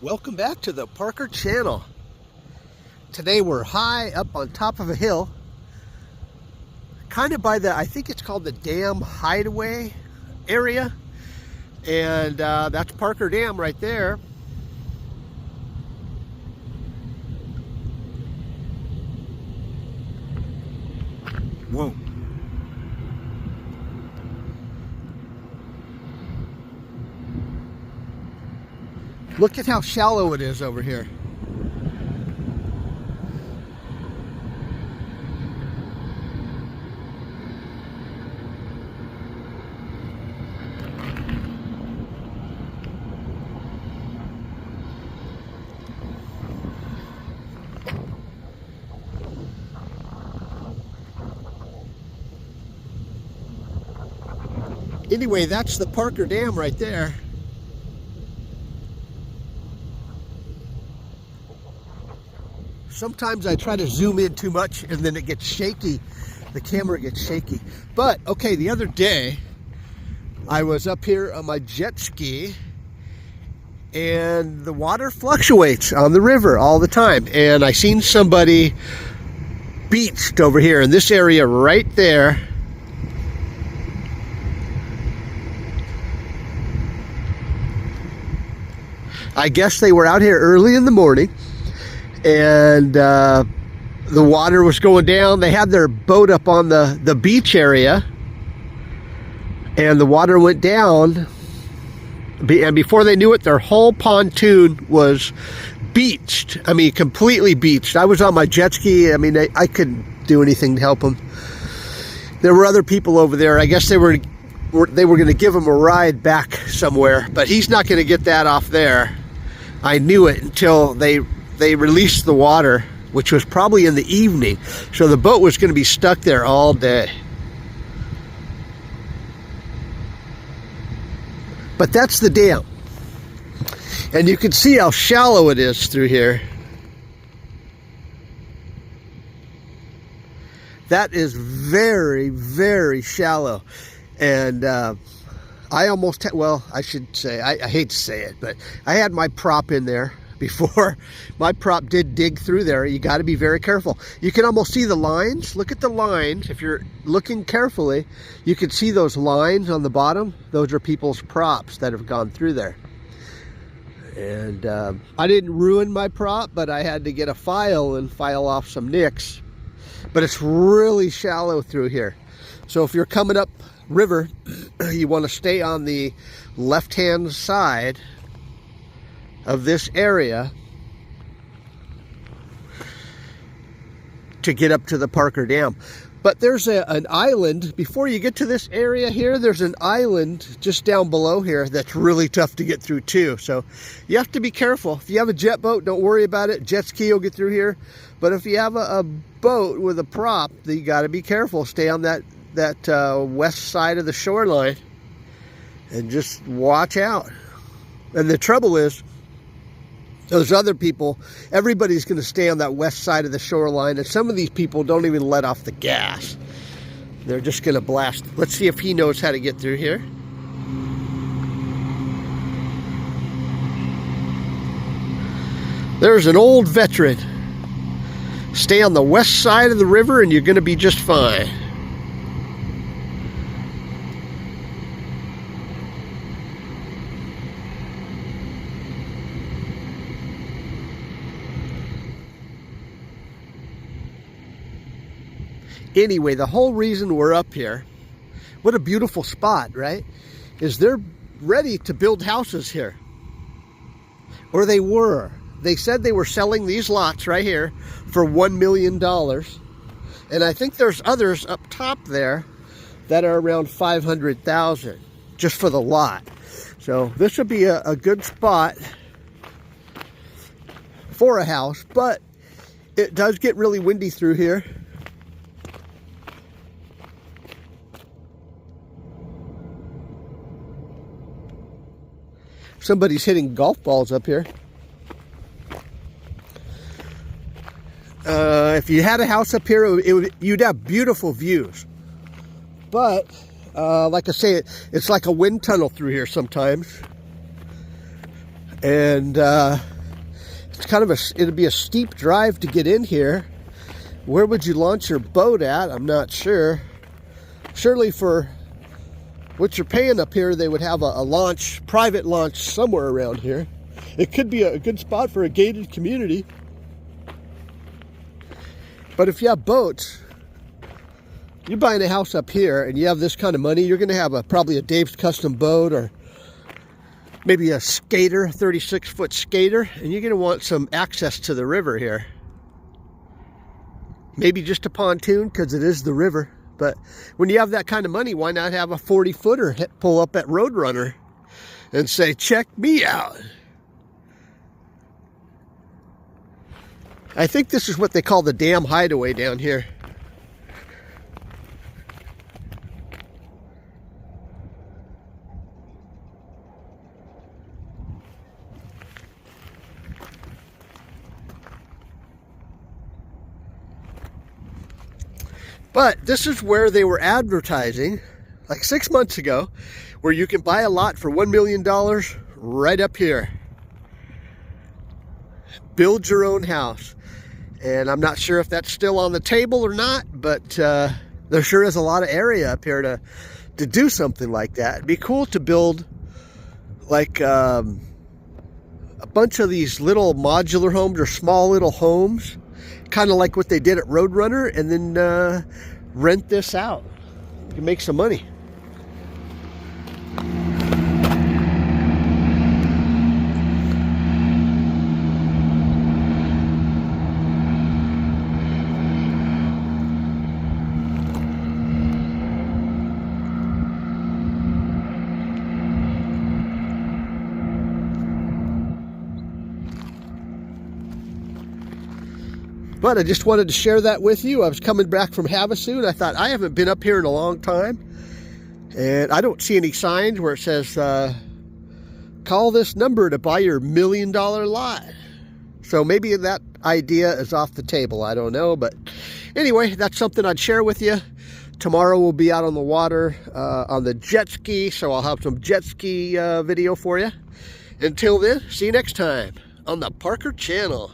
Welcome back to the Parker Channel. Today we're high up on top of a hill, kind of by the, I think it's called the Dam Hideaway area, and that's Parker Dam right there. Whoa. Look at how shallow it is over here. Anyway, that's the Parker Dam right there. Sometimes I try to zoom in too much and then it gets shaky. The camera gets shaky. But, okay, the other day, I was up here on my jet ski and the water fluctuates on the river all the time. And I seen somebody beached over here in this area right there. I guess they were out here early in the morning. And the water was going down. They had their boat up on the beach area, and the water went down, and before they knew it, their whole pontoon was beached. I mean, completely beached. I was on my jet ski. I mean, I couldn't do anything to help them. There were other people over there. I guess they were going to give him a ride back somewhere, but he's not going to get that off there. I knew it until they released the water, which was probably in the evening. So the boat was going to be stuck there all day. But that's the dam. And you can see how shallow it is through here. That is very, very shallow. And I almost had, well, I should say, I hate to say it, but I had my prop in there before. My prop did dig through there. You got to be very careful. You can almost see the lines. Look at the lines. If you're looking carefully, you can see those lines on the bottom. Those are people's props that have gone through there. And I didn't ruin my prop, but I had to get a file and file off some nicks. But it's really shallow through here. So if you're coming up river, you want to stay on the left-hand side of this area to get up to the Parker Dam. But there's an island before you get to this area here. There's an island just down below here that's really tough to get through too. So you have to be careful. If you have a jet boat, don't worry about it. Jet ski will get through here. But if you have a boat with a prop, then you got to be careful. Stay on that west side of the shoreline and just watch out. And the trouble is, those other people, everybody's going to stay on that west side of the shoreline, and some of these people don't even let off the gas. They're just going to blast. Let's see if he knows how to get through here. There's an old veteran. Stay on the west side of the river and you're going to be just fine. Anyway, the whole reason we're up here, what a beautiful spot, right? Is they're ready to build houses here. Or they were. They said they were selling these lots right here for $1 million. And I think there's others up top there that are around $500,000 just for the lot. So this would be a good spot for a house, but it does get really windy through here. Somebody's hitting golf balls up here. If you had a house up here, you'd have beautiful views. But like I say, it's like a wind tunnel through here sometimes. And It's kind of it'd be a steep drive to get in here. Where would you launch your boat at? I'm not sure. Surely for what you're paying up here, they would have a launch, private launch somewhere around here. It could be a good spot for a gated community. But if you have boats, you're buying a house up here and you have this kind of money, you're going to have probably a Dave's Custom boat, or maybe a skater, 36-foot skater, and you're going to want some access to the river here. Maybe just a pontoon, because it is the river. But when you have that kind of money, why not have a 40-footer pull up at Roadrunner and say, check me out? I think this is what they call the Dam Hideaway down here. But this is where they were advertising, like 6 months ago, where you can buy a lot for $1 million right up here. Build your own house. And I'm not sure if that's still on the table or not, but there sure is a lot of area up here to do something like that. It'd be cool to build like a bunch of these little modular homes or small little homes, kind of like what they did at Roadrunner, and then rent this out. You can make some money. But I just wanted to share that with you. I was coming back from Havasu. I thought, I haven't been up here in a long time. And I don't see any signs where it says, call this number to buy your $1 million lot. So maybe that idea is off the table. I don't know. But anyway, that's something I'd share with you. Tomorrow we'll be out on the water on the jet ski. So I'll have some jet ski video for you. Until then, see you next time on the Parker Channel.